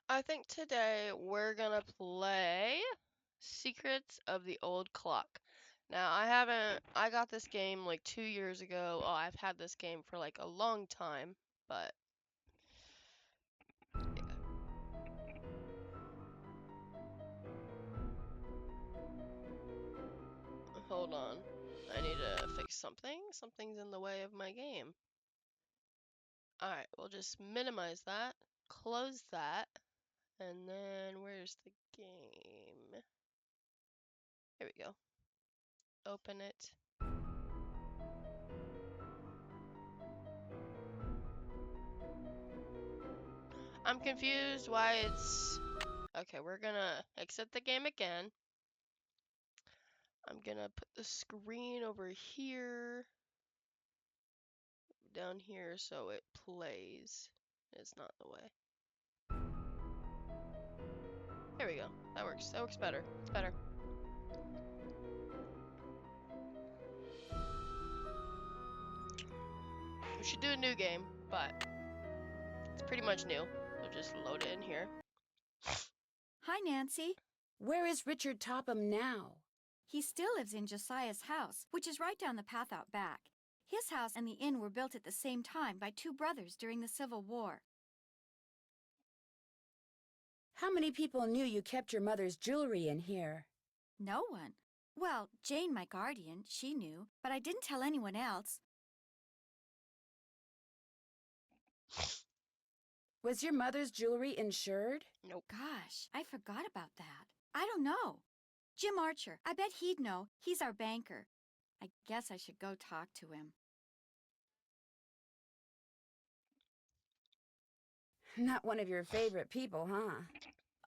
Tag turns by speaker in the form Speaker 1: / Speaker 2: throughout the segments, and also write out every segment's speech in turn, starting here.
Speaker 1: I think today we're gonna play Secrets of the Old Clock. Now, I got this game like 2 years ago. Oh, I've had this game for like a long time, but hold on. I need to fix something. Something's in the way of my game. Alright, we'll just minimize that, close that, and then where's the game? Here we go. Open it. I'm confused why it's... Okay, we're gonna exit the game again. I'm gonna put the screen over here, down here, so it plays. It's not in the way. There we go. That works. That works better. It's better. We should do a new game, but it's pretty much new. So just load it in here.
Speaker 2: Hi, Nancy.
Speaker 3: Where is Richard Topham now?
Speaker 2: He still lives in Josiah's house, which is right down the path out back. His house and the inn were built at the same time by two brothers during the Civil War.
Speaker 3: How many people knew you kept your mother's jewelry in here?
Speaker 2: No one. Well, Jane, my guardian, she knew, but I didn't tell anyone else.
Speaker 3: Was your mother's jewelry insured?
Speaker 1: Nope.
Speaker 2: Gosh, I forgot about that. I don't know. Jim Archer, I bet he'd know. He's our banker. I guess I should go talk to him.
Speaker 3: Not one of your favorite people, huh?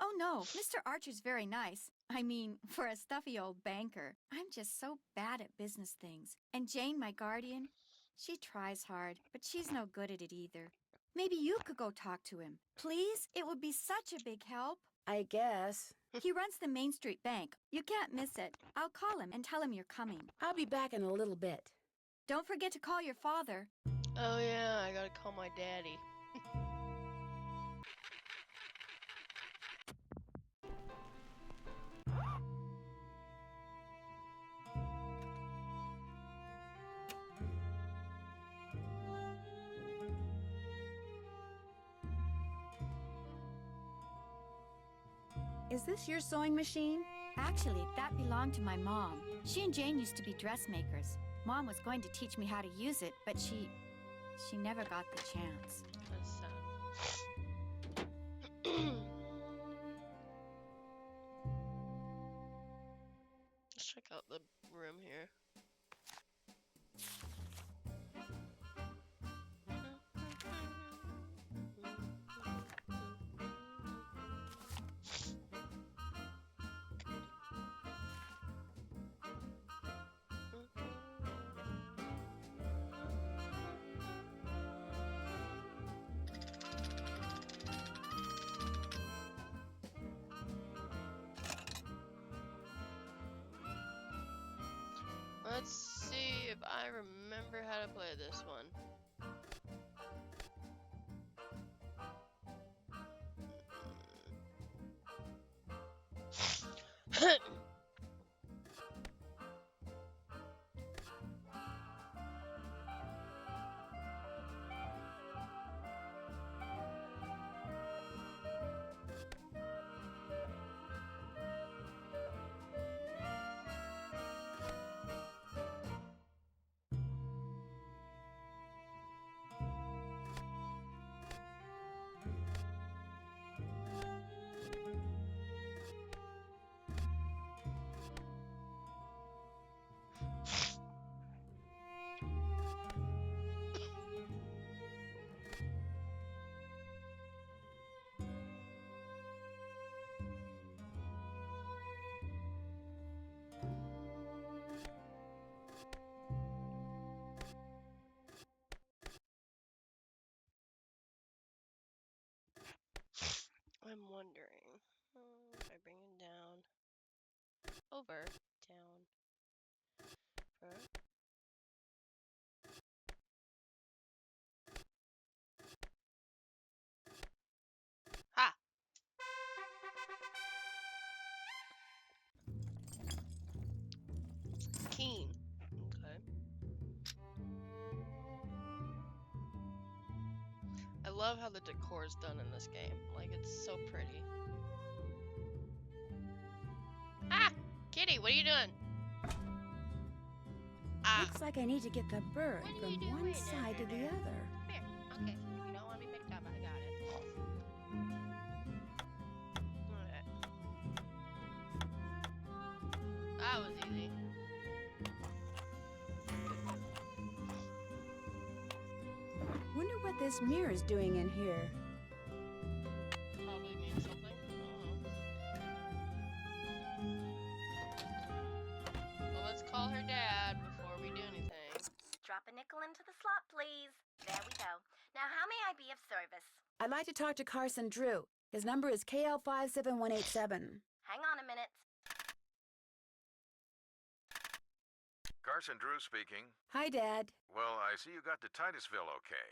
Speaker 2: Oh, no, Mr. Archer's very nice. I mean, for a stuffy old banker. I'm just so bad at business things. And Jane, my guardian, she tries hard, but she's no good at it either. Maybe you could go talk to him. Please? It would be such a big help.
Speaker 3: I guess.
Speaker 2: He runs the Main Street Bank. You can't miss it. I'll call him and tell him you're coming.
Speaker 3: I'll be back in a little bit.
Speaker 2: Don't forget to call your father.
Speaker 1: Oh yeah, I gotta call my daddy.
Speaker 3: Is this your sewing machine?
Speaker 2: Actually, that belonged to my mom. She and Jane used to be dressmakers. Mom was going to teach me how to use it, but she never got the chance.
Speaker 1: That's sad. Let's check out the room here. Let's see if I remember how to play this one. I'm wondering. If I bring it down, over, down, front. Ha! love how the decor is done in this game. Like, it's so pretty. Ah! Kitty, what are you doing? Ah!
Speaker 3: Looks like I need to get the bird
Speaker 1: What are
Speaker 3: from
Speaker 1: you doing?
Speaker 3: one side to the other.
Speaker 1: Come here. Okay. You don't want to be picked up. I got it. Alright. That was easy.
Speaker 3: Wonder what this mirror's doing in here.
Speaker 1: Probably means something. I don't know. Well, let's call her dad before we do anything.
Speaker 4: Drop a nickel into the slot, please. There we go. Now, how may I be of service?
Speaker 3: I'd like to talk to Carson Drew. His number is KL57187.
Speaker 4: Hang on a minute.
Speaker 5: Carson Drew speaking.
Speaker 3: Hi, Dad.
Speaker 5: Well, I see you got to Titusville okay.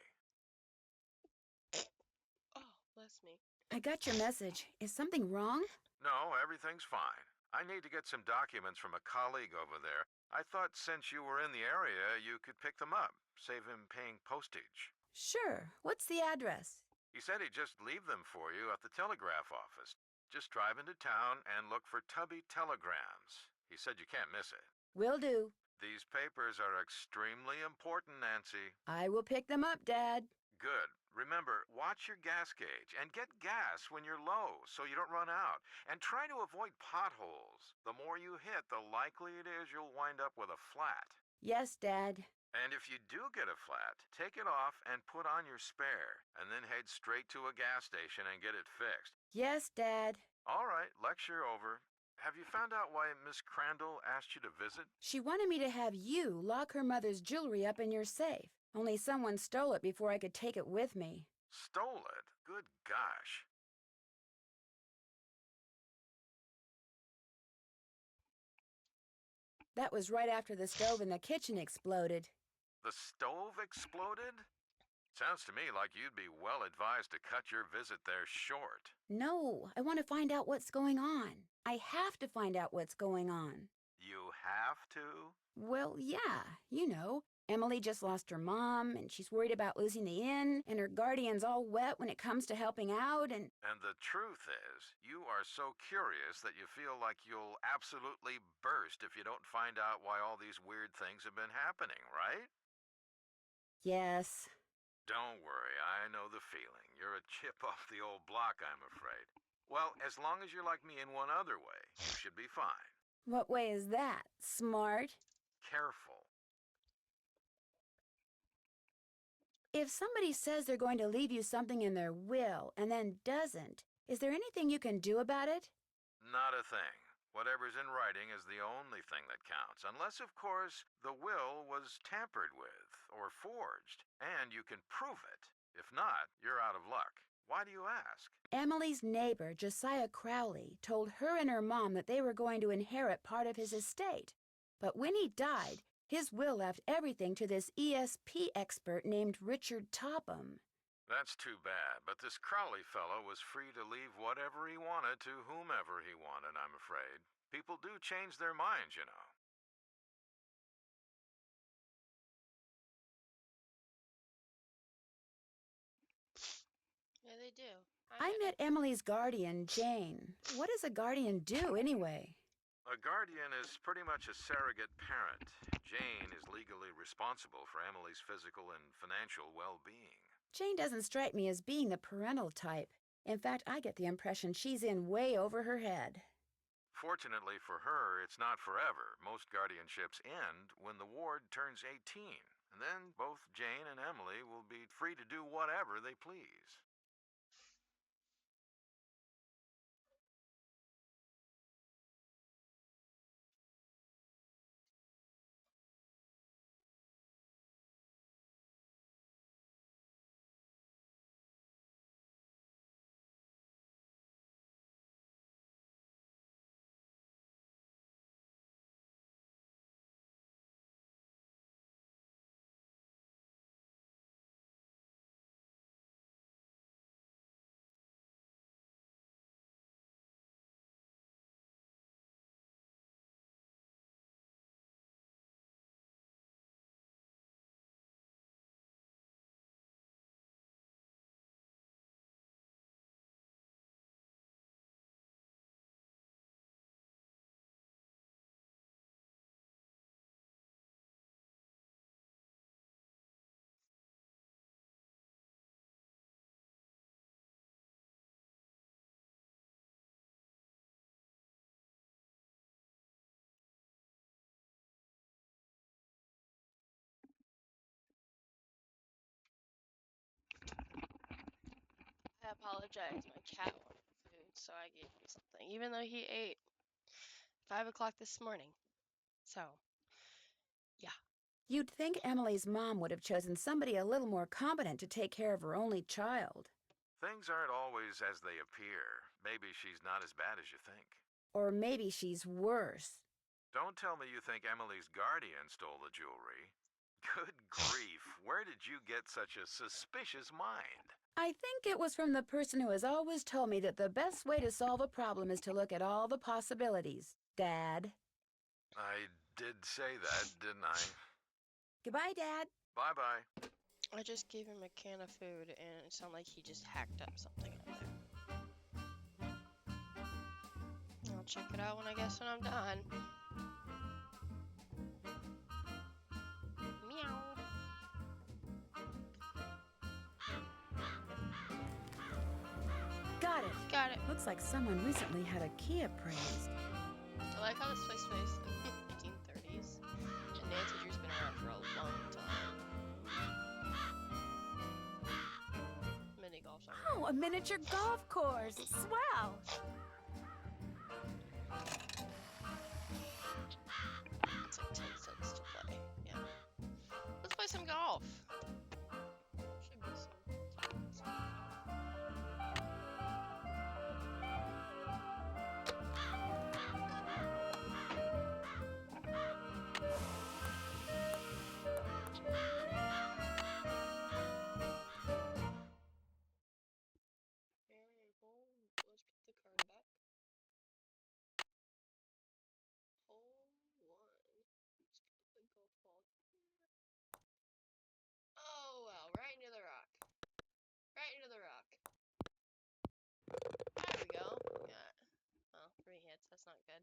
Speaker 1: Oh, bless me.
Speaker 3: I got your message. Is something wrong?
Speaker 5: No, everything's fine. I need to get some documents from a colleague over there. I thought since you were in the area, you could pick them up, save him paying postage.
Speaker 3: Sure. What's the address?
Speaker 5: He said he'd just leave them for you at the telegraph office. Just drive into town and look for Tubby Telegrams. He said you can't miss it.
Speaker 3: Will do.
Speaker 5: These papers are extremely important, Nancy.
Speaker 3: I will pick them up, Dad.
Speaker 5: Good. Remember, watch your gas gauge and get gas when you're low so you don't run out. And try to avoid potholes. The more you hit, the likely it is you'll wind up with a flat.
Speaker 3: Yes, Dad.
Speaker 5: And if you do get a flat, take it off and put on your spare, and then head straight to a gas station and get it fixed.
Speaker 3: Yes, Dad.
Speaker 5: All right, lecture over. Have you found out why Miss Crandall asked you to visit?
Speaker 3: She wanted me to have you lock her mother's jewelry up in your safe. Only someone stole it before I could take it with me.
Speaker 5: Stole it? Good gosh.
Speaker 3: That was right after the stove in the kitchen exploded.
Speaker 5: The stove exploded? Sounds to me like you'd be well advised to cut your visit there short.
Speaker 3: No, I want to find out what's going on. I have to find out what's going on.
Speaker 5: You have to?
Speaker 3: Well, yeah, you know. Emily just lost her mom, and she's worried about losing the inn, and her guardian's all wet when it comes to helping out, and...
Speaker 5: And the truth is, you are so curious that you feel like you'll absolutely burst if you don't find out why all these weird things have been happening, right?
Speaker 3: Yes.
Speaker 5: Don't worry, I know the feeling. You're a chip off the old block, I'm afraid. Well, as long as you're like me in one other way, you should be fine.
Speaker 3: What way is that? Smart?
Speaker 5: Careful.
Speaker 3: If somebody says they're going to leave you something in their will and then doesn't, is there anything you can do about it?
Speaker 5: Not a thing. Whatever's in writing is the only thing that counts, unless, of course, the will was tampered with or forged, and you can prove it. If not, you're out of luck. Why do you ask?
Speaker 3: Emily's neighbor, Josiah Crowley, told her and her mom that they were going to inherit part of his estate. But when he died, his will left everything to this ESP expert named Richard Topham.
Speaker 5: That's too bad, but this Crowley fellow was free to leave whatever he wanted to whomever he wanted, I'm afraid. People do change their minds, you know.
Speaker 1: Yeah, they do.
Speaker 3: I met Emily's guardian, Jane. What does a guardian do, anyway?
Speaker 5: A guardian is pretty much a surrogate parent. Jane is legally responsible for Emily's physical and financial well-being.
Speaker 3: Jane doesn't strike me as being the parental type. In fact, I get the impression she's in way over her head.
Speaker 5: Fortunately for her, it's not forever. Most guardianships end when the ward turns 18. And then both Jane and Emily will be free to do whatever they please.
Speaker 1: apologize. My cat wanted food, so I gave him something, even though he ate 5 o'clock this morning. So, yeah.
Speaker 3: You'd think Emily's mom would have chosen somebody a little more competent to take care of her only child.
Speaker 5: Things aren't always as they appear. Maybe she's not as bad as you think.
Speaker 3: Or maybe she's worse.
Speaker 5: Don't tell me you think Emily's guardian stole the jewelry. Good grief, where did you get such a suspicious mind?
Speaker 3: I think it was from the person who has always told me that the best way to solve a problem is to look at all the possibilities, Dad.
Speaker 5: I did say that, didn't I?
Speaker 3: Goodbye, Dad.
Speaker 5: Bye-bye.
Speaker 1: I just gave him a can of food, and it sounded like he just hacked up something out there. I'll check it out when I'm done. Meow.
Speaker 3: Got it.
Speaker 1: Got it.
Speaker 3: Looks like someone recently had a key appraised.
Speaker 1: I like how this place was in the 1830s, and Nancy Drew's been around for a long time. Mini golf center.
Speaker 2: Oh, a miniature golf course. Swell.
Speaker 1: It's like 10 cents to play. Yeah. Let's play some golf. Should be some. Let's put the card back. Hole 1. Let's put the golf ball here. Oh wow, right into the rock. Right into the rock. There we go. Yeah. Oh, 3 hits. That's not good.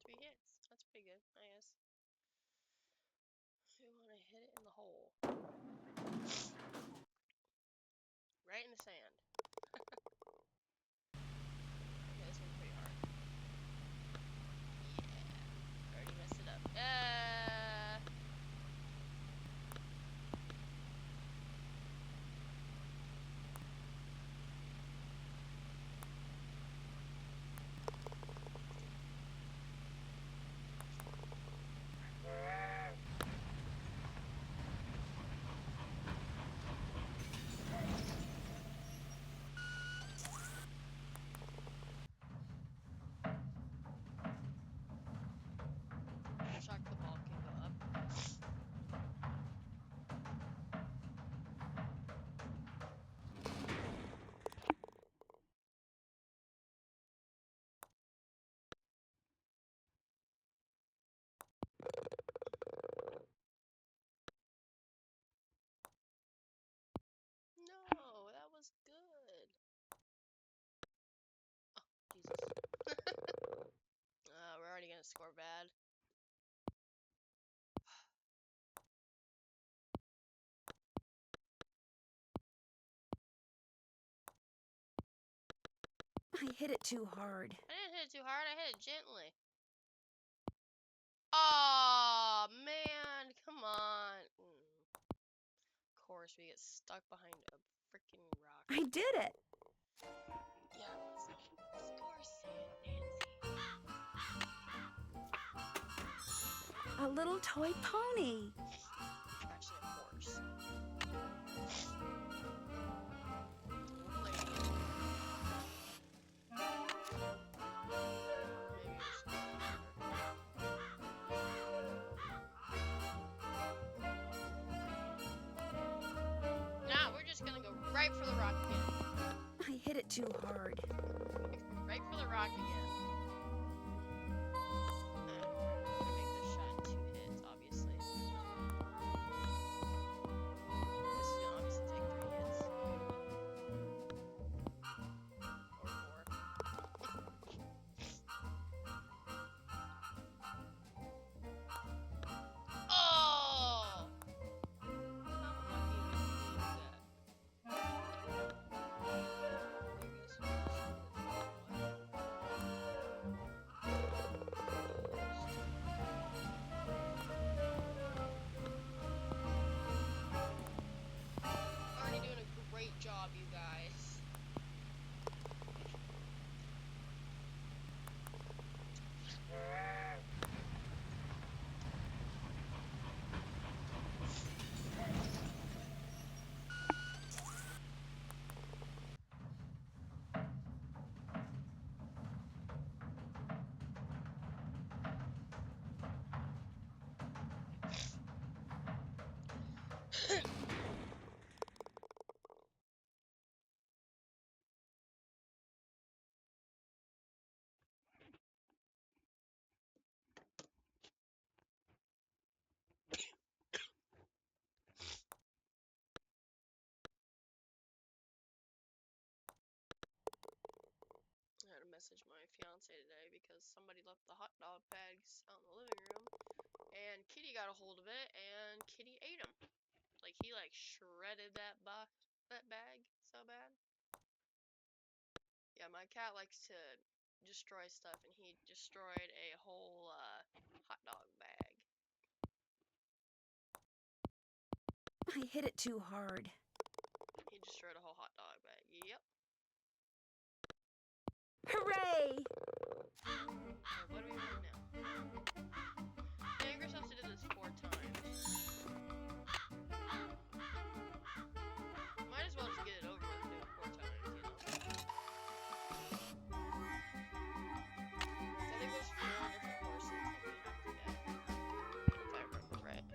Speaker 1: Three hits. That's pretty good, I guess. We want to hit it in the hole. Right in the sand. Okay, this one's pretty hard. Yeah. Already messed it up. Shock the ball can go up. No, that was good. Oh, Jesus. We're already gonna score bad.
Speaker 3: I hit it too hard.
Speaker 1: I didn't hit it too hard, I hit it gently. Oh man, come on. Of course, we get stuck behind a freaking rock.
Speaker 3: I did it.
Speaker 1: Yeah, score Nancy.
Speaker 3: A little toy pony.
Speaker 1: Actually, a horse. Nah, we're just gonna go right for the rock again.
Speaker 3: I hit it too hard.
Speaker 1: Right for the rock again. I'm gonna make this shot 2 hits, obviously. This is gonna obviously take 3 hits. Or 4. Oh! How lucky was he that? message my fiance today because somebody left the hot dog bags out in the living room, and Kitty got a hold of it, and Kitty ate them. Like he like shredded that bag so bad. Yeah, my cat likes to destroy stuff, and he destroyed a whole hot dog bag.
Speaker 3: I hit it too hard.
Speaker 1: He destroyed a whole hot dog bag. Yep.
Speaker 3: Hooray!
Speaker 1: Alright, what are we doing now? Yeah, you're supposed to do this 4 times. Might as well just get it over with and do it 4 times, you know? I think there's 4 different horses that we have to get, if I remember right.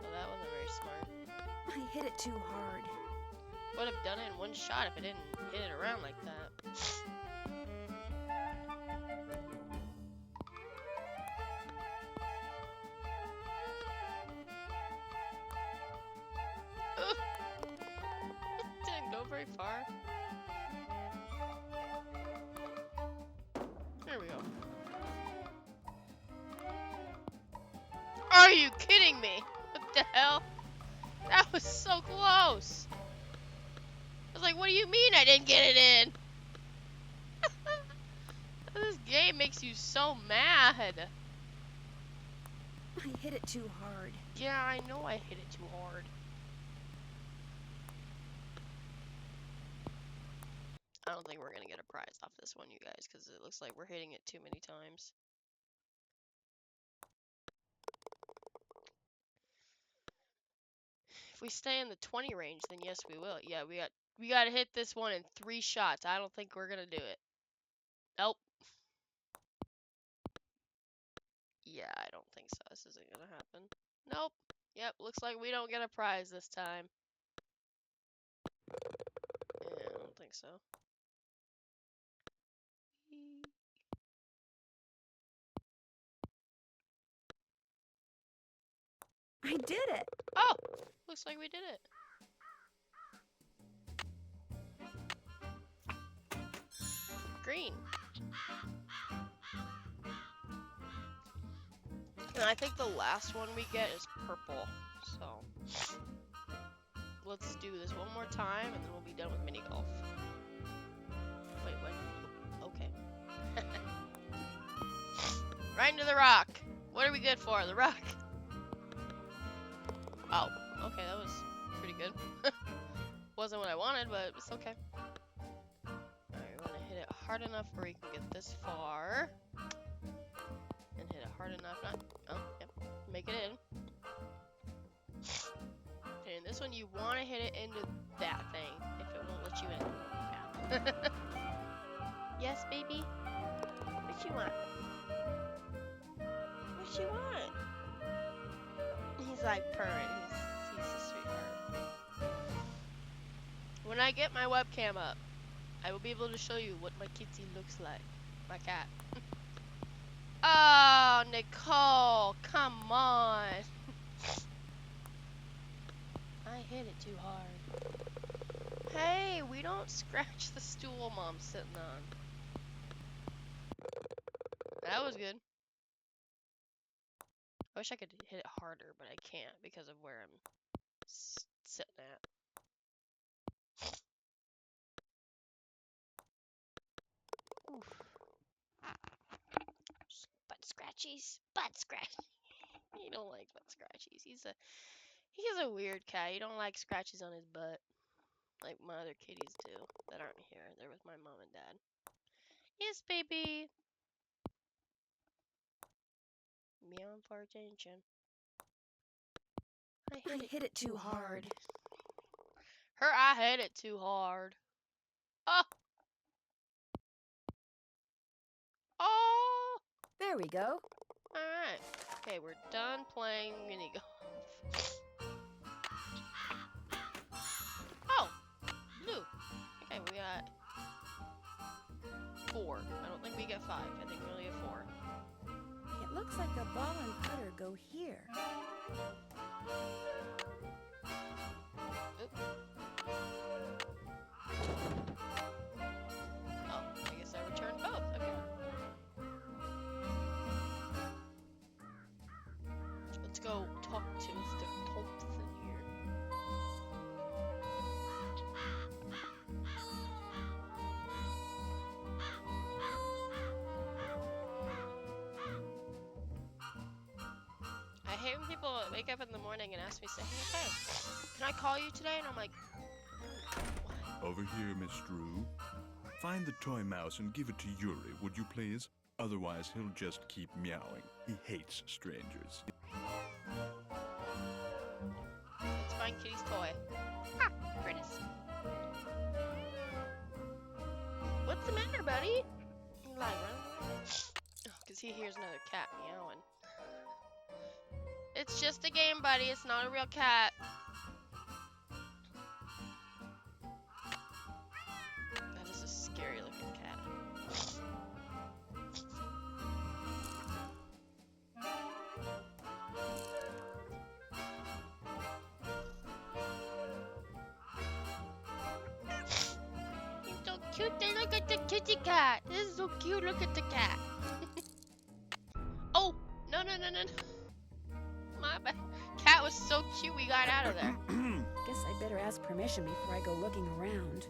Speaker 1: Well, that wasn't very smart.
Speaker 3: I hit it too hard.
Speaker 1: Would have done it in one shot if it didn't hit it around like that. Didn't go very far. There we go. Are you kidding me? What the hell? That was so close. I was like, what do you mean I didn't get it in? This game makes you so mad.
Speaker 3: I hit it too hard.
Speaker 1: Yeah, I know I hit it too hard. I don't think we're gonna get a prize off this one, you guys, because it looks like we're hitting it too many times. If we stay in the 20 range, then yes, we will. Yeah, we gotta hit this one in 3 shots. I don't think we're gonna do it. Nope. Yeah, I don't think so. This isn't gonna happen. Nope. Yep, looks like we don't get a prize this time. Yeah, I don't think so.
Speaker 3: I did it.
Speaker 1: Oh! Looks like we did it. Green. And I think the last one we get is purple. So let's do this one more time and then we'll be done with mini golf. Wait, what? Okay. Right into the rock. What are we good for? The rock. Oh, okay, that was pretty good. Wasn't what I wanted, but it's okay. Alright, we want to hit it hard enough where we can get this far. And hit it hard enough, not, oh, yep, make it in. And in this one, you want to hit it into that thing, if it won't let you in. Yeah. Yes, baby? What you want? What you want? He's like purring. He's a sweetheart. When I get my webcam up, I will be able to show you what my kitty looks like. My cat. Oh, Nicole, come on. I hit it too hard. Hey, we don't scratch the stool Mom's sitting on. That was good. I wish I could hit it harder, but I can't because of where I'm sitting at. Oof. Butt scratchies. Butt scratch. He don't like butt scratchies. He's a weird cat. He don't like scratches on his butt. Like my other kitties do that aren't here. They're with my mom and dad. Yes, baby. Meowing for attention. I hit it too hard. I hit it too hard. Oh. Oh.
Speaker 3: There we go.
Speaker 1: Alright. Okay, we're done playing mini golf. Oh! Blue. Okay, we got 4. I don't think we get 5. I think we only get 4.
Speaker 3: It looks like the ball and putter go here.
Speaker 1: Oop. Oh, I guess I returned both. Okay. Let's go talk to Mr. Thompson here. I hate when people wake up in the morning and ask me, say, hey, can I call you today? And I'm like, what?
Speaker 6: Over here, Miss Drew. Find the toy mouse and give it to Yuri, would you please? Otherwise, he'll just keep meowing. He hates strangers.
Speaker 1: Let's find Kitty's toy. Ah, Curtis. What's the matter, buddy? You like running away? Oh, because he hears another cat meowing. It's just a game, buddy. It's not a real cat. That is a scary looking cat. He's so cute. Look at the kitty cat. This is so cute. Look at the cat. Oh, no, no, no, no, no. My bad. Cat was so cute we got out of there.
Speaker 3: Guess I'd better ask permission before I go looking around.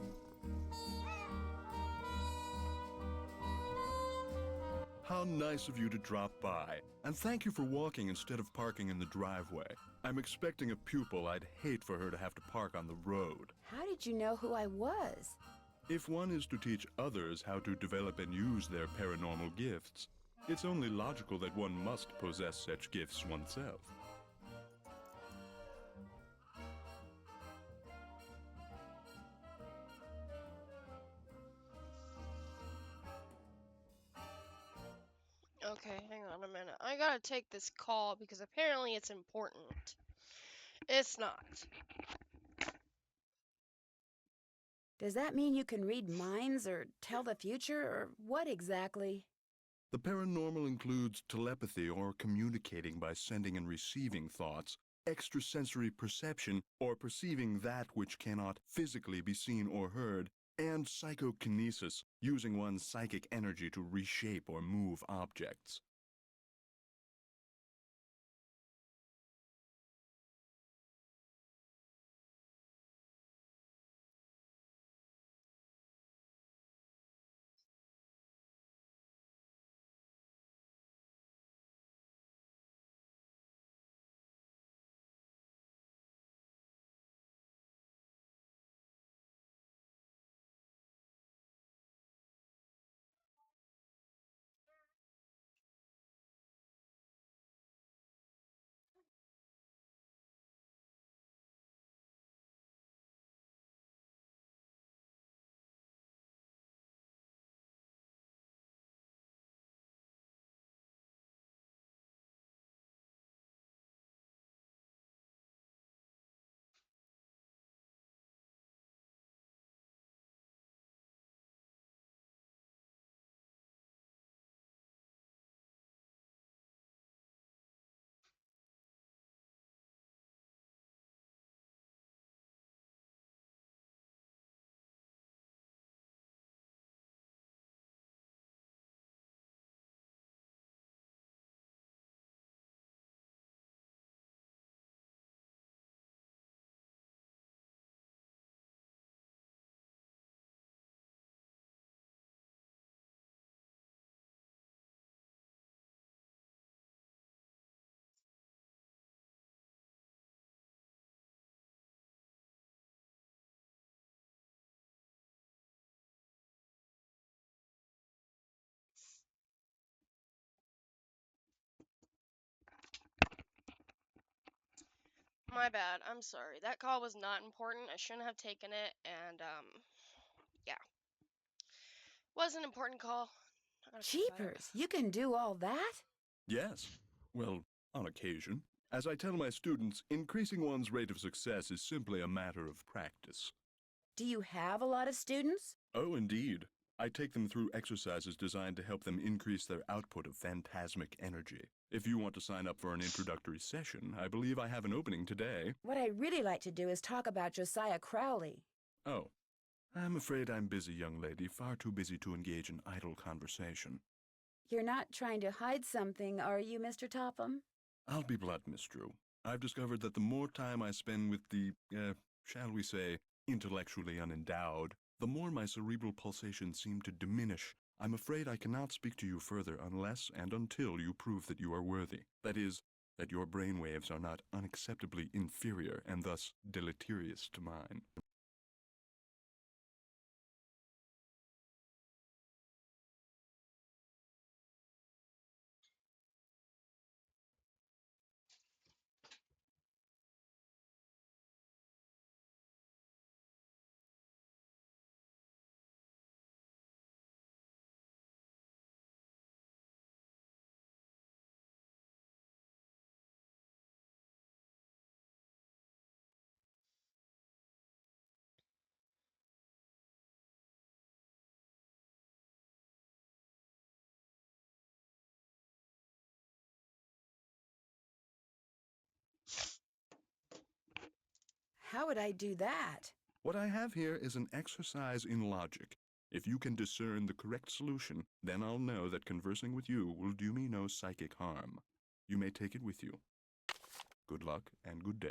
Speaker 6: How nice of you to drop by. And thank you for walking instead of parking in the driveway. I'm expecting a pupil. I'd hate for her to have to park on the road.
Speaker 3: How did you know who I was?
Speaker 6: If one is to teach others how to develop and use their paranormal gifts, it's only logical that one must possess such gifts oneself.
Speaker 1: Okay, hang on a minute. I gotta take this call because apparently it's important. It's not.
Speaker 3: Does that mean you can read minds or tell the future, or what exactly?
Speaker 6: The paranormal includes telepathy or communicating by sending and receiving thoughts, extrasensory perception or perceiving that which cannot physically be seen or heard, and psychokinesis, using one's psychic energy to reshape or move objects.
Speaker 1: My bad. I'm sorry. That call was not important. I shouldn't have taken it, and yeah. Was an important call. I gotta think about it.
Speaker 3: Jeepers, you can do all that?
Speaker 6: Yes. Well, on occasion. As I tell my students, increasing one's rate of success is simply a matter of practice.
Speaker 3: Do you have a lot of students?
Speaker 6: Oh, indeed. I take them through exercises designed to help them increase their output of phantasmic energy. If you want to sign up for an introductory session, I believe I have an opening today.
Speaker 3: What I'd really like to do is talk about Josiah Crowley.
Speaker 6: Oh, I'm afraid I'm busy, young lady, far too busy to engage in idle conversation.
Speaker 3: You're not trying to hide something, are you, Mr. Topham?
Speaker 6: I'll be blunt, Miss Drew. I've discovered that the more time I spend with the, shall we say, intellectually unendowed, the more my cerebral pulsations seem to diminish. I'm afraid I cannot speak to you further unless and until you prove that you are worthy. That is, that your brainwaves are not unacceptably inferior and thus deleterious to mine.
Speaker 3: How would I do that?
Speaker 6: What I have here is an exercise in logic. If you can discern the correct solution, then I'll know that conversing with you will do me no psychic harm. You may take it with you. Good luck and good day.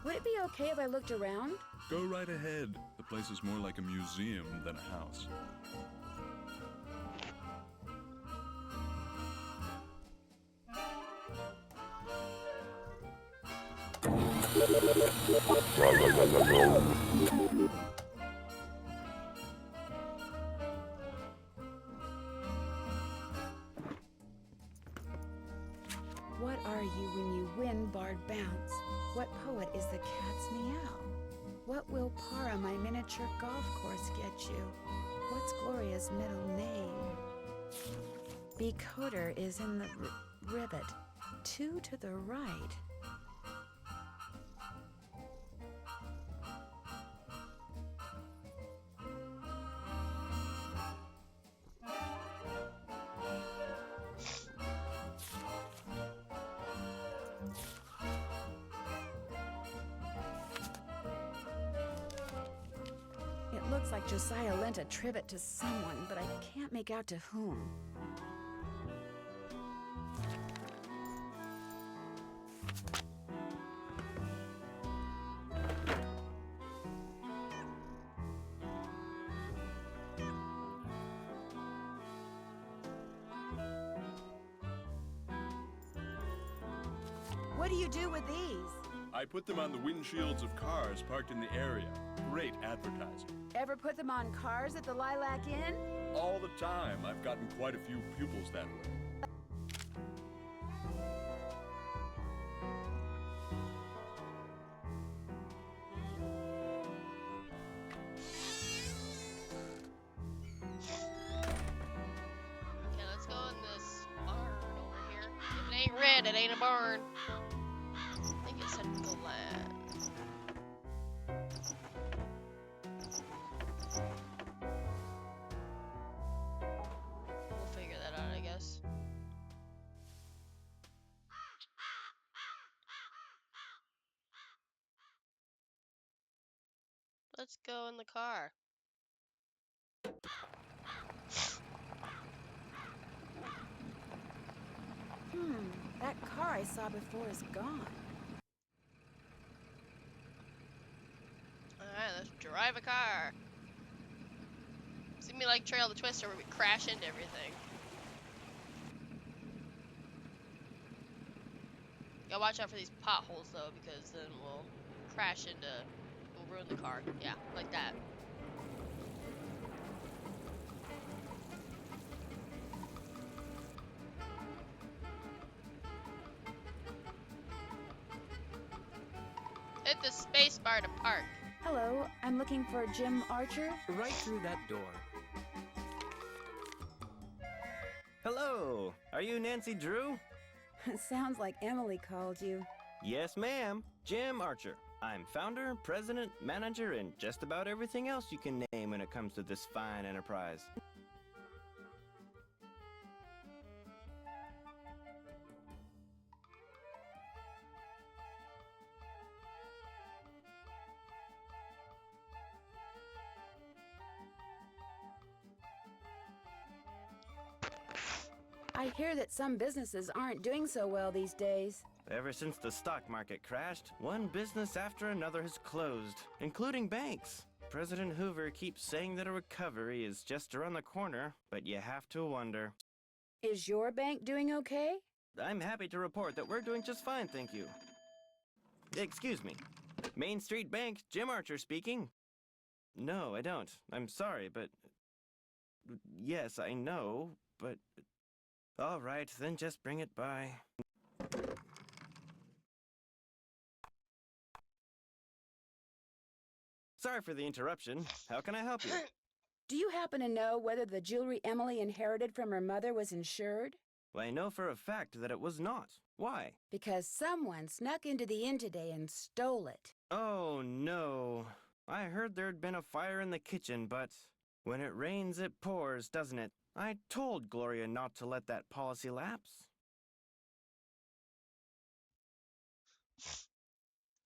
Speaker 3: Would it be okay if I looked around?
Speaker 6: Go right ahead. The place is more like a museum than a house.
Speaker 3: What are you when you win, Bard Bounce? What poet is the cat's meow? What will Para, my miniature golf course, get you? What's Gloria's middle name? Becoder is in the rivet. 2 to the right. It looks like Josiah lent a trivet to someone, but I can't make out to whom. What do you do with these?
Speaker 6: I put them on the windshields of cars parked in the area. Great advertising.
Speaker 3: Ever put them on cars at the Lilac Inn?
Speaker 6: All the time. I've gotten quite a few pupils that way.
Speaker 1: Okay, let's go in this barn over here. If it ain't red, it ain't a barn. I think it said flat. We'll figure that out, I guess. Let's go in the car.
Speaker 3: That car I saw before is gone.
Speaker 1: Alright, let's drive a car. Seems me like Trail the Twister where we crash into everything. Gotta watch out for these potholes though, because then we'll crash into, we'll ruin the car. Yeah, like that. Hit the space bar to park.
Speaker 3: Hello, I'm looking for Jim Archer.
Speaker 7: Right through that door. Hello, are you Nancy Drew?
Speaker 3: Sounds like Emily called you.
Speaker 7: Yes, ma'am. Jim Archer. I'm founder, president, manager, and just about everything else you can name when it comes to this fine enterprise.
Speaker 3: I hear that some businesses aren't doing so well these days.
Speaker 7: Ever since the stock market crashed, one business after another has closed, including banks. President Hoover keeps saying that a recovery is just around the corner, but you have to wonder.
Speaker 3: Is your bank doing okay?
Speaker 7: I'm happy to report that we're doing just fine, thank you. Excuse me. Main Street Bank, Jim Archer speaking. No, I don't. I'm sorry, but... Yes, I know, but... All right, then just bring it by. Sorry for the interruption. How can I help you?
Speaker 3: Do you happen to know whether the jewelry Emily inherited from her mother was insured?
Speaker 7: Well, I know for a fact that it was not. Why?
Speaker 3: Because someone snuck into the inn today and stole it.
Speaker 7: Oh, no. I heard there'd been a fire in the kitchen, but when it rains, it pours, doesn't it? I told Gloria not to let that policy lapse.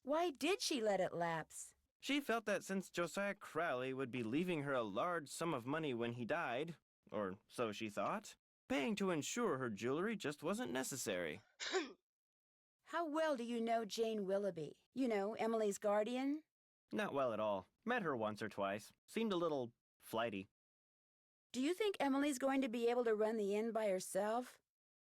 Speaker 3: Why did she let it lapse?
Speaker 7: She felt that since Josiah Crowley would be leaving her a large sum of money when he died, or so she thought, paying to insure her jewelry just wasn't necessary.
Speaker 3: How well do you know Jane Willoughby? You know, Emily's guardian?
Speaker 7: Not well at all. Met her once or twice. Seemed a little flighty.
Speaker 3: Do you think Emily's going to be able to run the inn by herself?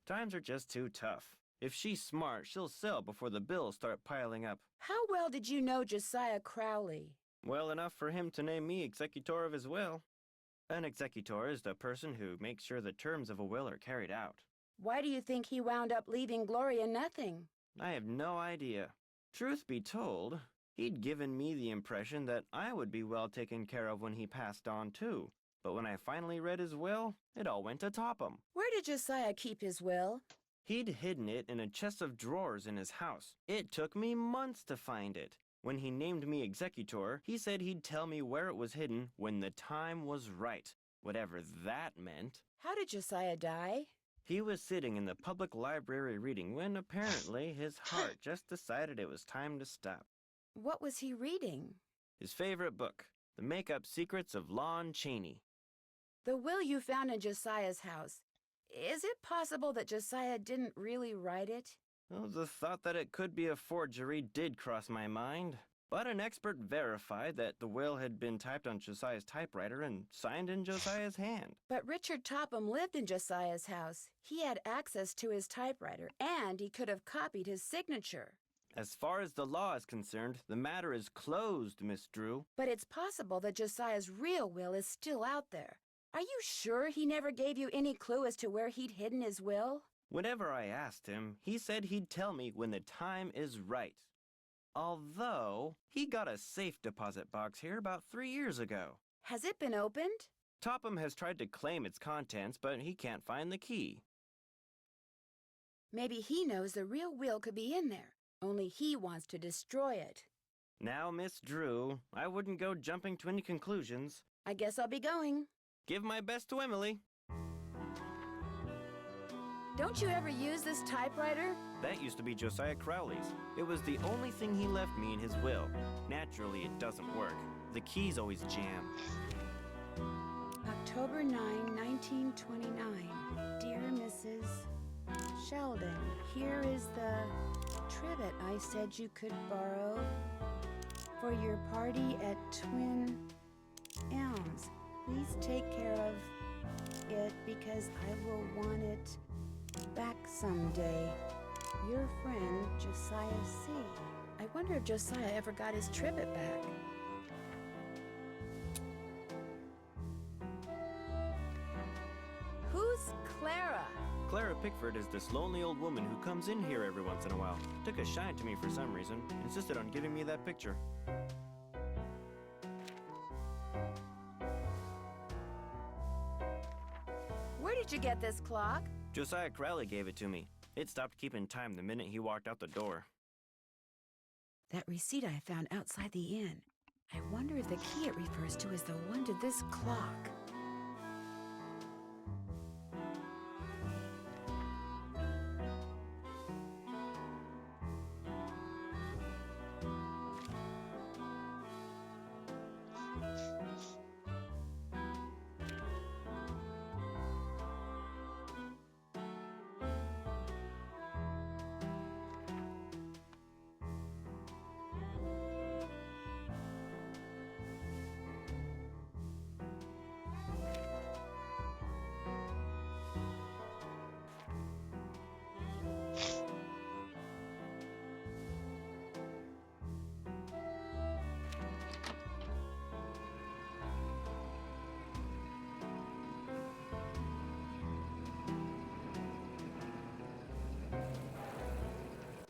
Speaker 7: Times are just too tough. If she's smart, she'll sell before the bills start piling up.
Speaker 3: How well did you know Josiah Crowley?
Speaker 7: Well enough for him to name me executor of his will. An executor is the person who makes sure the terms of a will are carried out.
Speaker 3: Why do you think he wound up leaving Gloria nothing?
Speaker 7: I have no idea. Truth be told, he'd given me the impression that I would be well taken care of when he passed on too. But when I finally read his will, it all went to Topham.
Speaker 3: Where did Josiah keep his will?
Speaker 7: He'd hidden it in a chest of drawers in his house. It took me months to find it. When he named me executor, he said he'd tell me where it was hidden when the time was right, whatever that meant.
Speaker 3: How did Josiah die?
Speaker 7: He was sitting in the public library reading when apparently his heart just decided it was time to stop.
Speaker 3: What was he reading?
Speaker 7: His favorite book, The Make-Up Secrets of Lon Chaney.
Speaker 3: The will you found in Josiah's house. Is it possible that Josiah didn't really write it?
Speaker 7: Well, the thought that it could be a forgery did cross my mind. But an expert verified that the will had been typed on Josiah's typewriter and signed in Josiah's hand.
Speaker 3: But Richard Topham lived in Josiah's house. He had access to his typewriter, and he could have copied his signature.
Speaker 7: As far as the law is concerned, the matter is closed, Miss Drew.
Speaker 3: But it's possible that Josiah's real will is still out there. Are you sure he never gave you any clue as to where he'd hidden his will?
Speaker 7: Whenever I asked him, he said he'd tell me when the time is right. Although, he got a safe deposit box here about 3 years ago.
Speaker 3: Has it been opened?
Speaker 7: Topham has tried to claim its contents, but he can't find the key.
Speaker 3: Maybe he knows the real will could be in there, only he wants to destroy it.
Speaker 7: Now, Miss Drew, I wouldn't go jumping to any conclusions.
Speaker 3: I guess I'll be going.
Speaker 7: Give my best to Emily.
Speaker 3: Don't you ever use this typewriter?
Speaker 7: That used to be Josiah Crowley's. It was the only thing he left me in his will. Naturally, it doesn't work. The keys always jam.
Speaker 3: October 9, 1929. Dear Mrs. Sheldon, here is the trivet I said you could borrow for your party at Twin Elms. Please take care of it because I will want it back someday. Your friend, Josiah C. I wonder if Josiah ever got his trivet back. Who's Clara?
Speaker 7: Clara Pickford is this lonely old woman who comes in here every once in a while. Took a shine to me for some reason. Insisted on giving me that picture.
Speaker 3: Where did you get this clock?
Speaker 7: Josiah Crowley gave it to me. It stopped keeping time the minute he walked out the door.
Speaker 3: That receipt I found outside the inn. I wonder if the key it refers to is the one to this clock.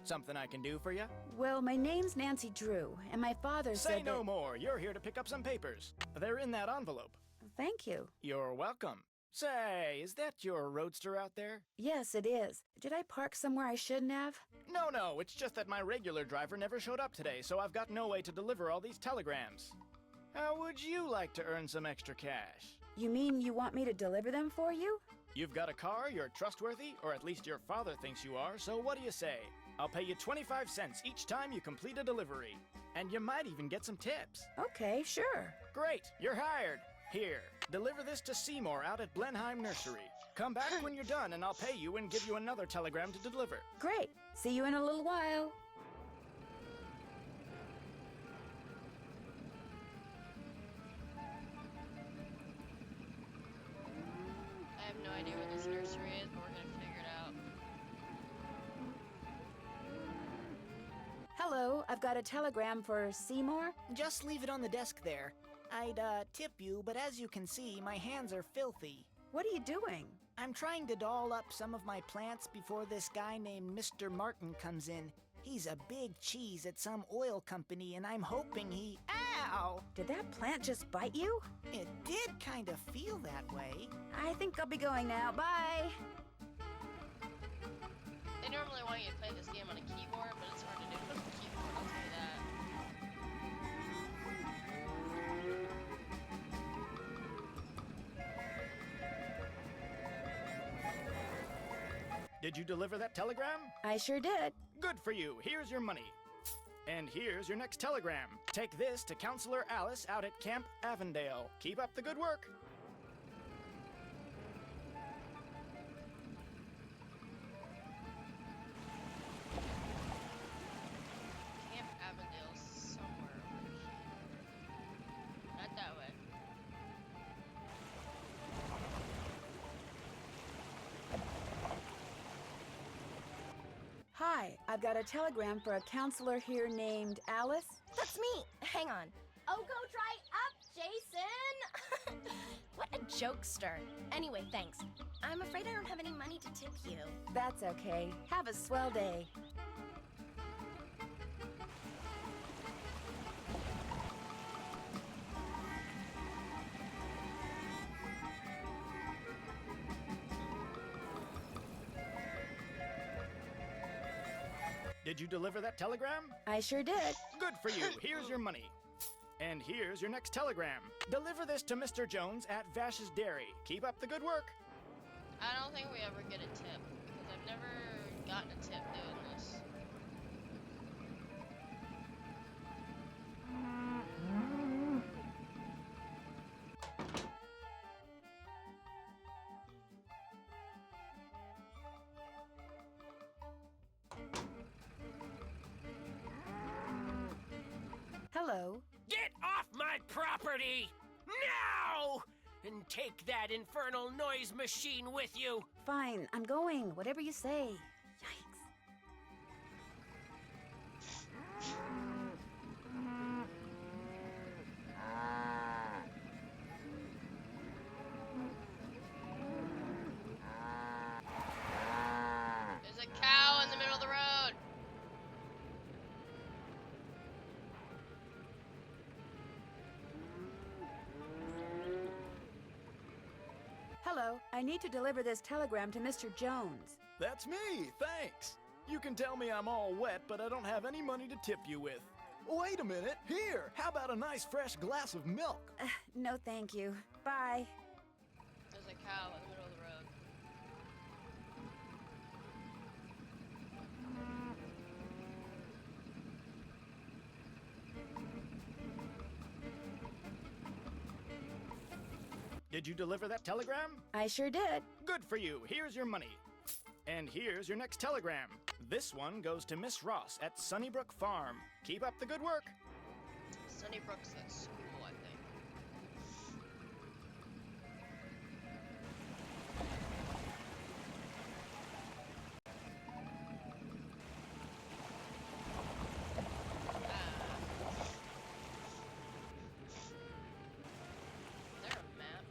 Speaker 8: Something I can do for you?
Speaker 3: Well, my name's Nancy Drew, and my father
Speaker 8: Say
Speaker 3: said
Speaker 8: no
Speaker 3: that...
Speaker 8: more. You're here to pick up some papers. They're in that envelope.
Speaker 3: Thank you.
Speaker 8: You're welcome. Say, is that your roadster out there?
Speaker 3: Yes, it is. Did I park somewhere I shouldn't have?
Speaker 8: No, it's just that my regular driver never showed up today, so I've got no way to deliver all these telegrams. How would you like to earn some extra cash?
Speaker 3: You mean you want me to deliver them for you?
Speaker 8: You've got a car, you're trustworthy, or at least your father thinks you are, so what do you say? I'll pay you 25 cents each time you complete a delivery. And you might even get some tips.
Speaker 3: Okay, sure.
Speaker 8: Great, you're hired. Here, deliver this to Seymour out at Blenheim Nursery. Come back when you're done and I'll pay you and give you another telegram to deliver.
Speaker 3: Great. See you in a little while.
Speaker 1: I have no idea where this nursery is, but we're gonna figure it out.
Speaker 3: Hello, I've got a telegram for Seymour.
Speaker 9: Just leave it on the desk there. I'd, tip you, but as you can see, my hands are filthy.
Speaker 3: What are you doing?
Speaker 9: I'm trying to doll up some of my plants before this guy named Mr. Martin comes in. He's a big cheese at some oil company, and I'm hoping he... Ow!
Speaker 3: Did that plant just bite you?
Speaker 9: It did kind of feel that way.
Speaker 3: I think I'll be going now. Bye.
Speaker 1: They normally want you to play this game on a keyboard, but it's hard to do it on a keyboard, I'll tell you that.
Speaker 8: Did you deliver that telegram?
Speaker 3: I sure did.
Speaker 8: Good for you. Here's your money. And here's your next telegram. Take this to Counselor Alice out at Camp Avondale. Keep up the good work.
Speaker 1: Camp Avondale's somewhere over here. Not that way.
Speaker 3: Hi, I've got a telegram for a counselor here named Alice.
Speaker 4: That's me. Hang on. Oh, go dry up, Jason! What a jokester. Anyway, thanks. I'm afraid I don't have any money to tip you.
Speaker 3: That's okay. Have a swell day.
Speaker 8: Did you deliver that telegram?
Speaker 3: I sure did.
Speaker 8: Good for you. Here's your money. And here's your next telegram. Deliver this to Mr. Jones at Vash's Dairy. Keep up the good work.
Speaker 1: I don't think we ever get a tip, because I've never gotten a tip doing this.
Speaker 3: Hello.
Speaker 10: Get off my property! Now! And take that infernal noise machine with you!
Speaker 3: Fine, I'm going. Whatever you say. Yikes.
Speaker 1: There's a cow in the middle of the road!
Speaker 3: Hello, I need to deliver this telegram to Mr. Jones.
Speaker 11: That's me, thanks.
Speaker 8: You can tell me I'm all wet, but I don't have any money to tip you with. Wait a minute. Here, how about a nice fresh glass of milk?
Speaker 3: No, thank you. Bye.
Speaker 1: There's a cow in the middle of the road.
Speaker 8: Did you deliver that telegram?
Speaker 3: I sure did.
Speaker 8: Good for you. Here's your money. And here's your next telegram. This one goes to Miss Ross at Sunnybrook Farm. Keep up the good work.
Speaker 1: Sunnybrook's at school, I think. Is there a map?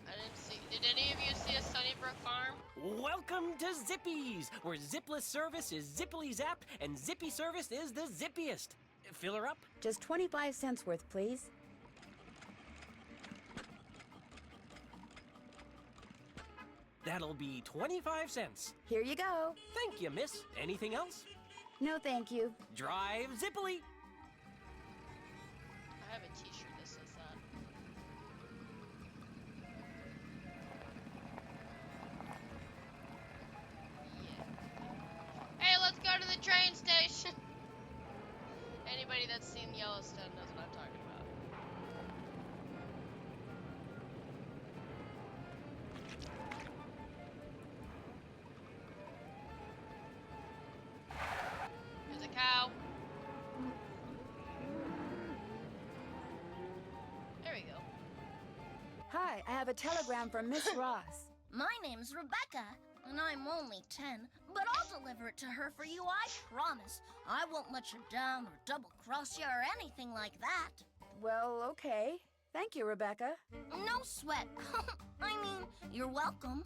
Speaker 1: I didn't see. Did any of you see a Sunnybrook farm?
Speaker 10: Welcome to Zippy's, where zipless service is zippily zapped and zippy service is the zippiest. Fill her up?
Speaker 3: Just 25 cents worth, please.
Speaker 10: That'll be 25 cents.
Speaker 3: Here you go.
Speaker 10: Thank you, miss. Anything else?
Speaker 3: No, thank you.
Speaker 10: Drive zippily.
Speaker 1: I have a t-shirt that says that. Yeah. Hey, let's go to the train station! Anybody that's seen Yellowstone knows what I'm talking about. There's a cow. There we go.
Speaker 3: Hi, I have a telegram from Miss Ross.
Speaker 4: My name's Rebecca, and I'm only 10, but I'll deliver it to her for you, I promise. I won't let you down or double-cross you or anything like that.
Speaker 3: Well, okay. Thank you, Rebecca.
Speaker 4: No sweat. I mean, you're welcome.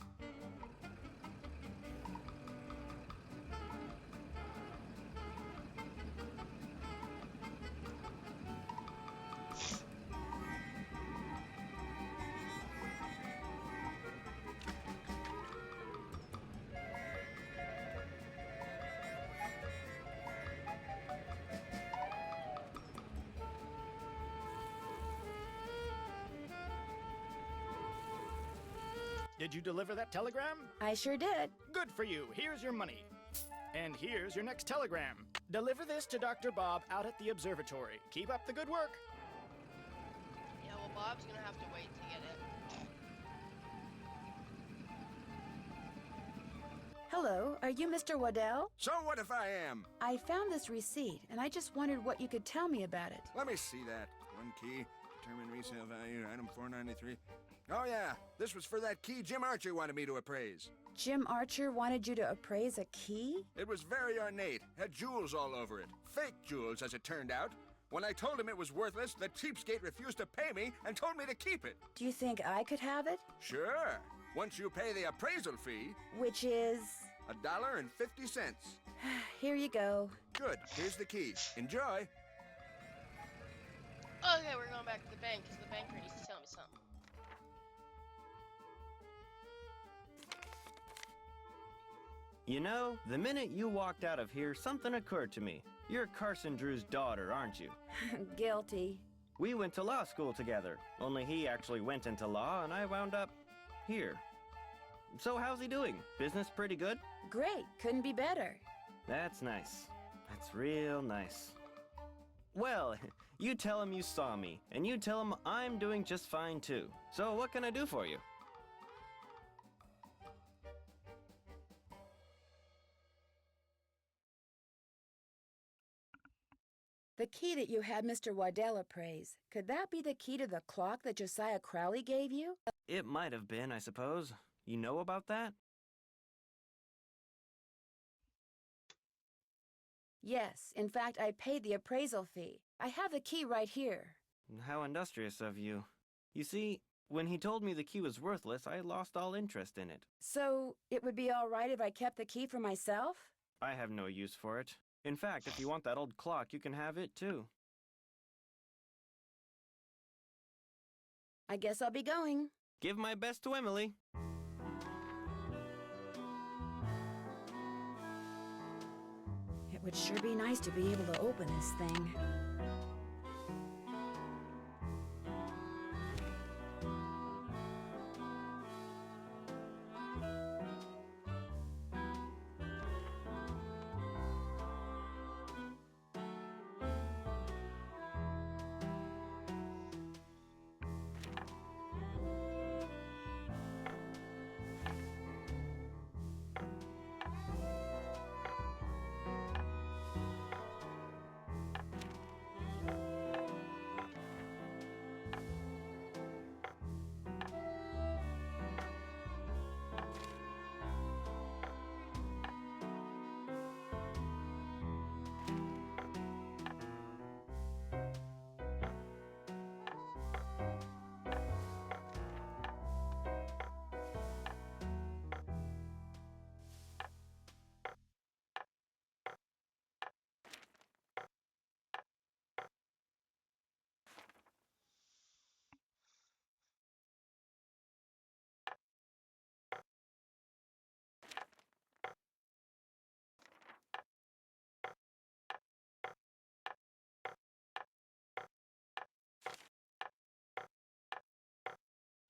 Speaker 8: Did you deliver that telegram?
Speaker 3: I sure did.
Speaker 8: Good for you. Here's your money. And here's your next telegram. Deliver this to Dr. Bob out at the observatory. Keep up the good work.
Speaker 1: Yeah, well, Bob's gonna have to wait to get it.
Speaker 3: Hello, are you Mr. Waddell?
Speaker 11: So what if I am?
Speaker 3: I found this receipt, and I just wondered what you could tell me about it.
Speaker 11: Let me see that. One key, determine resale value, item 493. Oh yeah, this was for that key Jim Archer wanted me to appraise.
Speaker 3: Jim Archer wanted you to appraise a key?
Speaker 11: It was very ornate, had jewels all over it. Fake jewels, as it turned out. When I told him it was worthless, the cheapskate refused to pay me and told me to keep it.
Speaker 3: Do you think I could have it?
Speaker 11: Sure, once you pay the appraisal fee.
Speaker 3: Which is...
Speaker 11: $1.50.
Speaker 3: Here you go.
Speaker 11: Good, here's the key. Enjoy.
Speaker 1: Okay, we're going back to the bank because the banker needs to tell me something.
Speaker 7: You know, the minute you walked out of here, something occurred to me. You're Carson Drew's daughter, aren't you?
Speaker 3: Guilty.
Speaker 7: We went to law school together, only he actually went into law and I wound up here. So how's he doing? Business pretty good?
Speaker 3: Great, couldn't be better.
Speaker 7: That's nice. That's real nice. Well, you tell him you saw me, and you tell him I'm doing just fine too. So what can I do for you?
Speaker 3: The key that you had Mr. Waddell appraise, could that be the key to the clock that Josiah Crowley gave you?
Speaker 7: It might have been, I suppose. You know about that?
Speaker 3: Yes, in fact, I paid the appraisal fee. I have the key right here.
Speaker 7: How industrious of you. You see, When he told me the key was worthless, I lost all interest in it.
Speaker 3: So, it would be all right if I kept the key for myself?
Speaker 7: I have no use for it. In fact, if you want that old clock, you can have it too.
Speaker 3: I guess I'll be going.
Speaker 7: Give my best to Emily.
Speaker 3: It would sure be nice to be able to open this thing.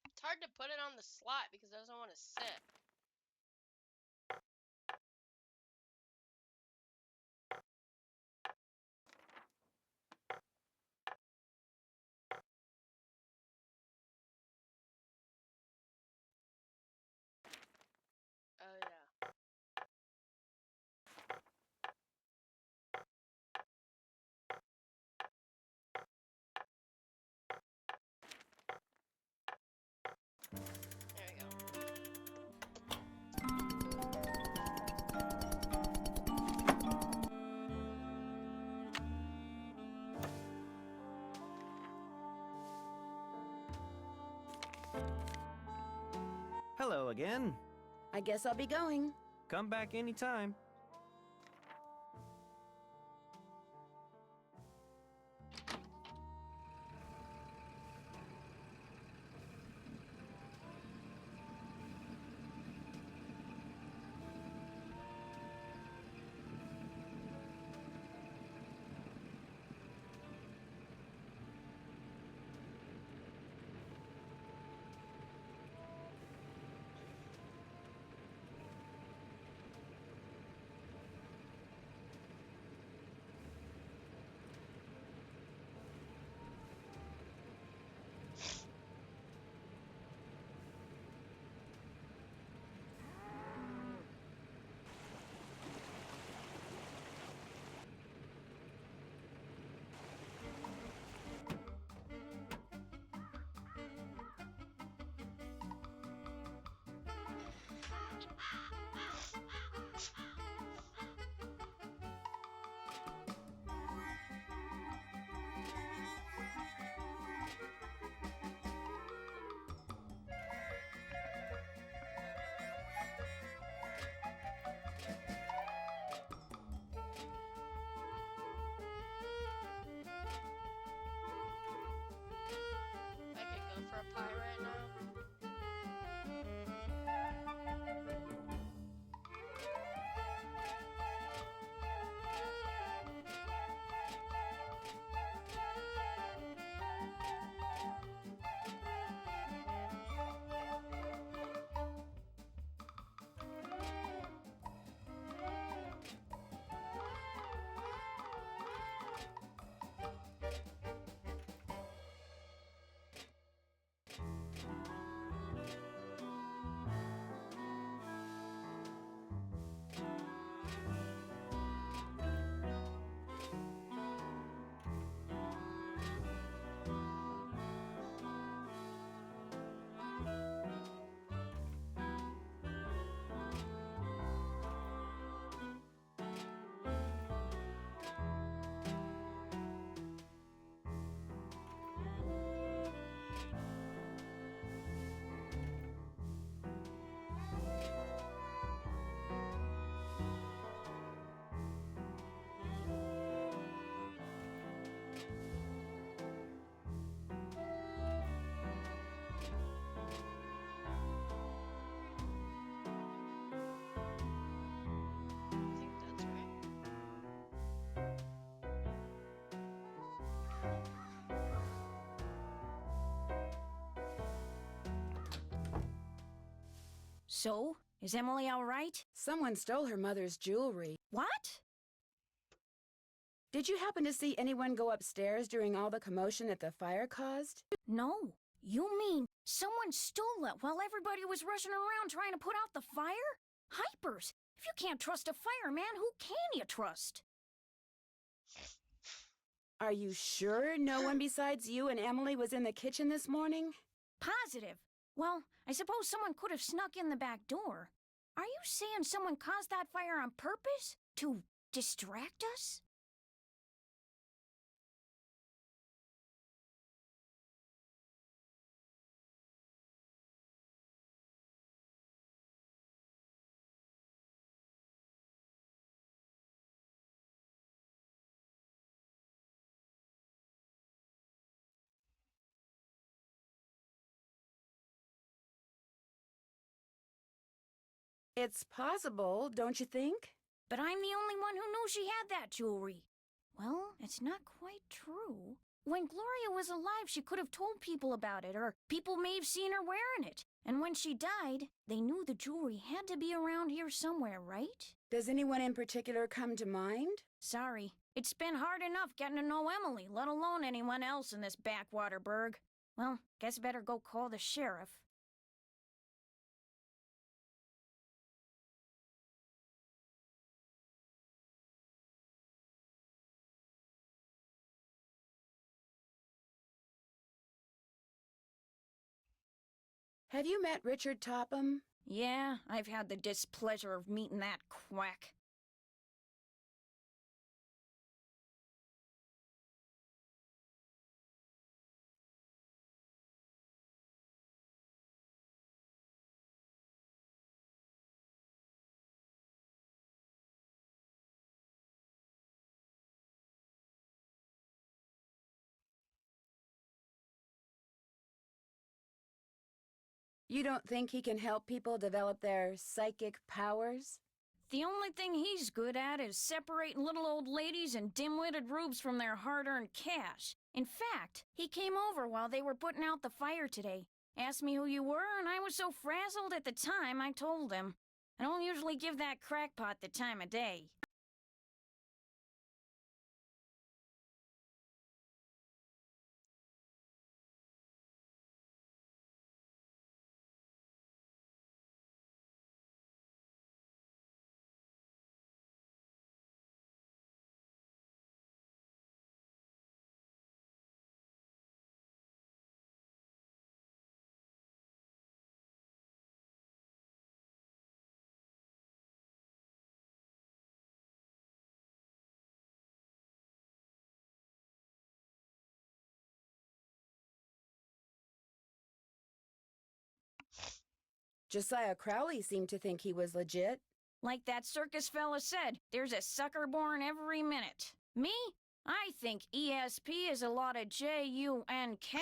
Speaker 1: It's hard to put it on the slot because it doesn't want to sit. Oh yeah. There we go.
Speaker 7: Hello again.
Speaker 3: I guess I'll be going.
Speaker 7: Come back anytime.
Speaker 12: So, is Emily all right?
Speaker 3: Someone stole her mother's jewelry.
Speaker 12: What?
Speaker 3: Did you happen to see anyone go upstairs during all the commotion that the fire caused?
Speaker 12: No. You mean someone stole it while everybody was rushing around trying to put out the fire? Hypers! If you can't trust a fireman, who can you trust?
Speaker 3: Are you sure no one besides you and Emily was in the kitchen this morning?
Speaker 12: Positive. Well, I suppose someone could have snuck in the back door. Are you saying someone caused that fire on purpose? To distract us?
Speaker 3: It's possible, don't you think?
Speaker 12: But I'm the only one who knew she had that jewelry. Well, it's not quite true. When Gloria was alive, she could have told people about it, or people may have seen her wearing it. And when she died, they knew the jewelry had to be around here somewhere, right?
Speaker 3: Does anyone in particular come to mind?
Speaker 12: Sorry. It's been hard enough getting to know Emily, let alone anyone else in this backwater burg. Well, guess better go call the sheriff.
Speaker 3: Have you met Richard Topham?
Speaker 12: Yeah, I've had the displeasure of meeting that quack.
Speaker 3: You don't think he can help people develop their psychic powers?
Speaker 12: The only thing he's good at is separating little old ladies and dim-witted rubes from their hard-earned cash. In fact, he came over while they were putting out the fire today. Asked me who you were, and I was so frazzled at the time, I told him. I don't usually give that crackpot the time of day.
Speaker 3: Josiah Crowley seemed to think he was legit.
Speaker 12: Like that circus fella said, there's a sucker born every minute. Me? I think ESP is a lot of J-U-N-K.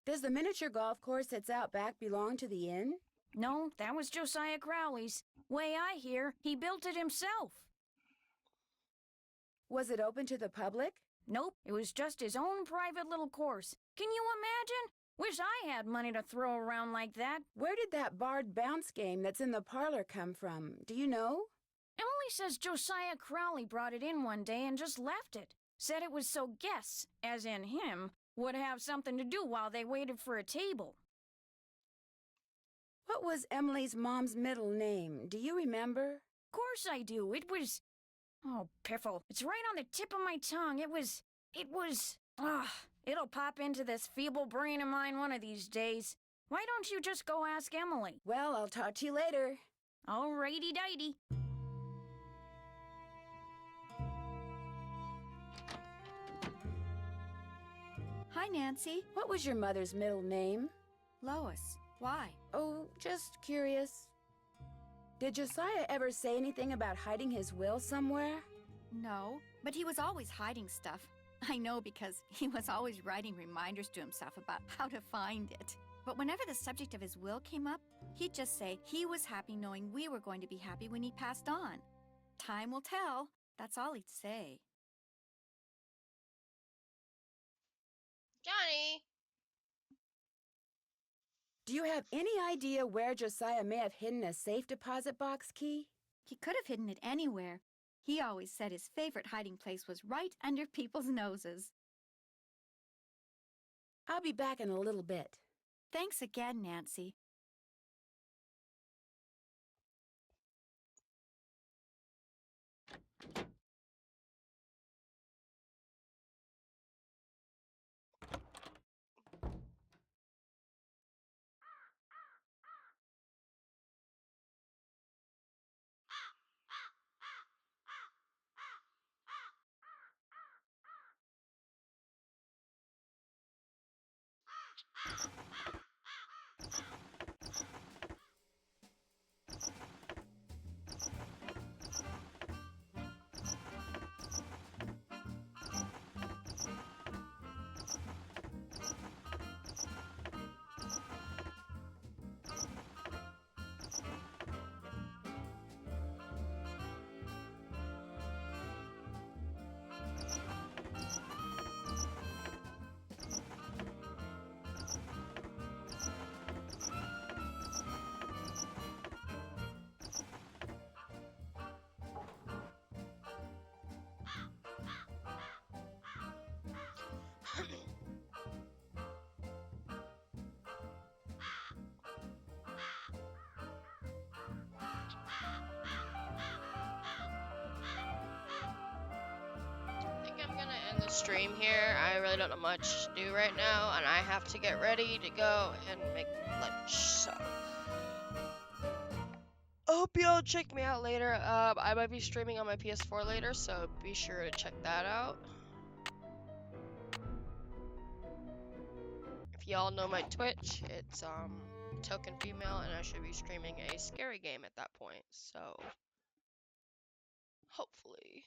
Speaker 3: Does the miniature golf course that's out back belong to the inn?
Speaker 12: No, that was Josiah Crowley's. Way I hear, he built it himself.
Speaker 3: Was it open to the public?
Speaker 12: Nope, it was just his own private little course. Can you imagine? Wish I had money to throw around like that.
Speaker 3: Where did that barred bounce game that's in the parlor come from? Do you know?
Speaker 12: Emily says Josiah Crowley brought it in one day and just left it. Said it was so guests, as in him, would have something to do while they waited for a table.
Speaker 3: What was Emily's mom's middle name? Do you remember?
Speaker 12: Course I do. It was... Oh, piffle. It's right on the tip of my tongue. It was... It'll pop into this feeble brain of mine one of these days. Why don't you just go ask Emily?
Speaker 3: Well, I'll talk to you later.
Speaker 12: Alrighty-dighty.
Speaker 2: Hi, Nancy.
Speaker 3: What was your mother's middle name?
Speaker 2: Lois. Why?
Speaker 3: Oh, just curious. Did Josiah ever say anything about hiding his will somewhere?
Speaker 2: No, but he was always hiding stuff. I know because he was always writing reminders to himself about how to find it. But whenever the subject of his will came up, he'd just say he was happy knowing we were going to be happy when he passed on. Time will tell. That's all he'd say.
Speaker 1: Johnny!
Speaker 3: Do you have any idea where Josiah may have hidden a safe deposit box key?
Speaker 2: He could have hidden it anywhere. He always said his favorite hiding place was right under people's noses.
Speaker 3: I'll be back in a little bit.
Speaker 2: Thanks again, Nancy.
Speaker 1: I'm gonna end the stream here. I really don't know much to do right now, and I have to get ready to go and make lunch. So I hope y'all check me out later. I might be streaming on my PS4 later, so be sure to check that out. If y'all know my Twitch, it's Token Female, and I should be streaming a scary game at that point. So hopefully.